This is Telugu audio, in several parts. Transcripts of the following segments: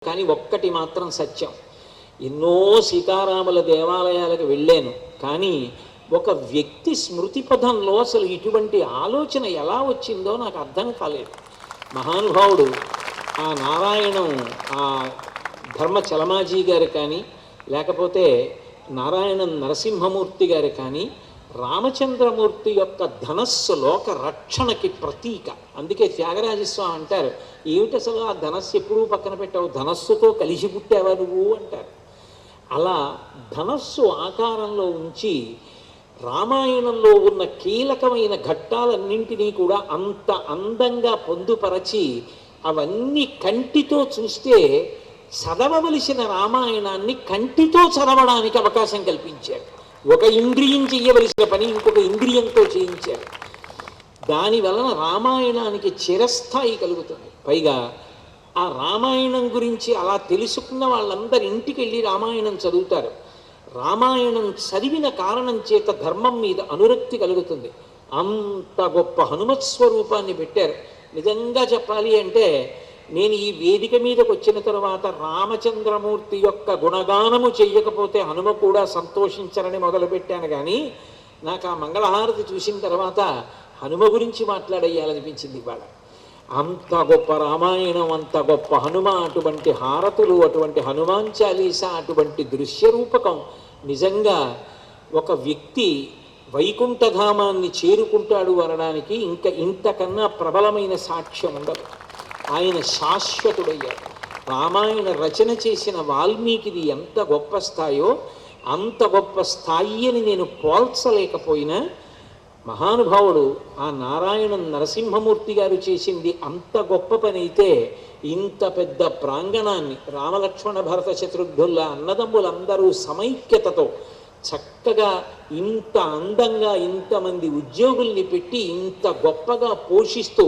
కానీ ఒక్కటి మాత్రం సత్యం. ఎన్నో సీతారాముల దేవాలయాలకు వెళ్ళాను, కానీ ఒక వ్యక్తి స్మృతి పథంలో అసలు ఇటువంటి ఆలోచన ఎలా వచ్చిందో నాకు అర్థం కాలేదు. మహానుభావుడు ఆ నారాయణం, ఆ ధర్మ చలమాజీ గారు కానీ, లేకపోతే నారాయణం నరసింహమూర్తి గారు కానీ, రామచంద్రమూర్తి యొక్క ధనస్సు లోక రక్షణకి ప్రతీక. అందుకే త్యాగరాజస్వామి అంటారు, ఏమిటి అసలు ఆ ధనస్సు ఎప్పుడూ పక్కన పెట్టావు, ధనస్సుతో కలిసి పుట్టావా నువ్వు అంటారు. అలా ధనస్సు ఆకారంలో ఉంచి రామాయణంలో ఉన్న కీలకమైన ఘట్టాలన్నింటినీ కూడా అంత అందంగా పొందుపరచి అవన్నీ కంటితో చూస్తే చదవవలసిన రామాయణాన్ని కంటితో చదవడానికి అవకాశం కల్పించారు. ఒక ఇంద్రియం చెయ్యవలసిన పని ఇంకొక ఇంద్రియంతో చేయించారు. దానివలన రామాయణానికి చిరస్థాయి కలుగుతుంది. పైగా ఆ రామాయణం గురించి అలా తెలుసుకున్న వాళ్ళందరి ఇంటికి వెళ్ళి రామాయణం చదువుతారు. రామాయణం చదివిన కారణం చేత ధర్మం మీద అనురక్తి కలుగుతుంది. అంత గొప్ప హనుమత్ స్వరూపాన్ని పెట్టారు. నిజంగా చెప్పాలి అంటే, నేను ఈ వేదిక మీదకి వచ్చిన తర్వాత రామచంద్రమూర్తి యొక్క గుణగానము చెయ్యకపోతే హనుమ కూడా సంతోషించరని మొదలుపెట్టాను. కానీ నాకు ఆ మంగళహారతి చూసిన తర్వాత హనుమ గురించి మాట్లాడేయాలనిపించింది ఇవాళ. అంత గొప్ప రామాయణం, అంత గొప్ప హనుమ, అటువంటి హారతులు, అటువంటి హనుమాన్ చాలీసా, అటువంటి దృశ్య రూపకం. నిజంగా ఒక వ్యక్తి వైకుంఠధామాన్ని చేరుకుంటాడు అనడానికి ఇంకా ఇంతకన్నా ప్రబలమైన సాక్ష్యం ఉండదు. ఆయన శాశ్వతుడయ్యాడు. రామాయణ రచన చేసిన వాల్మీకిది ఎంత గొప్ప స్థాయో అంత గొప్ప స్థాయి అని నేను పోల్చలేకపోయినా, మహానుభావుడు ఆ నారాయణం నరసింహమూర్తి గారు చేసింది అంత గొప్ప పని అయితే, ఇంత పెద్ద ప్రాంగణాన్ని రామలక్ష్మణ భరత శత్రుఘ్నుల అన్నదమ్ములందరూ సమైక్యతతో చక్కగా ఇంత అందంగా ఇంతమంది ఉద్యోగుల్ని పెట్టి ఇంత గొప్పగా పోషిస్తూ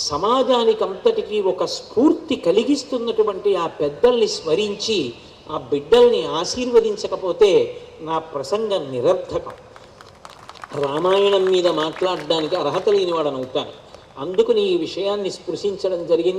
సమాజానికి అంతటికీ ఒక స్ఫూర్తి కలిగిస్తున్నటువంటి ఆ పెద్దల్ని స్మరించి ఆ బిడ్డల్ని ఆశీర్వదించకపోతే నా ప్రసంగం నిరర్థకం. రామాయణం మీద మాట్లాడడానికి అర్హత లేనివాడనవుతాను. అందుకని ఈ విషయాన్ని స్పృశించడం జరిగింది.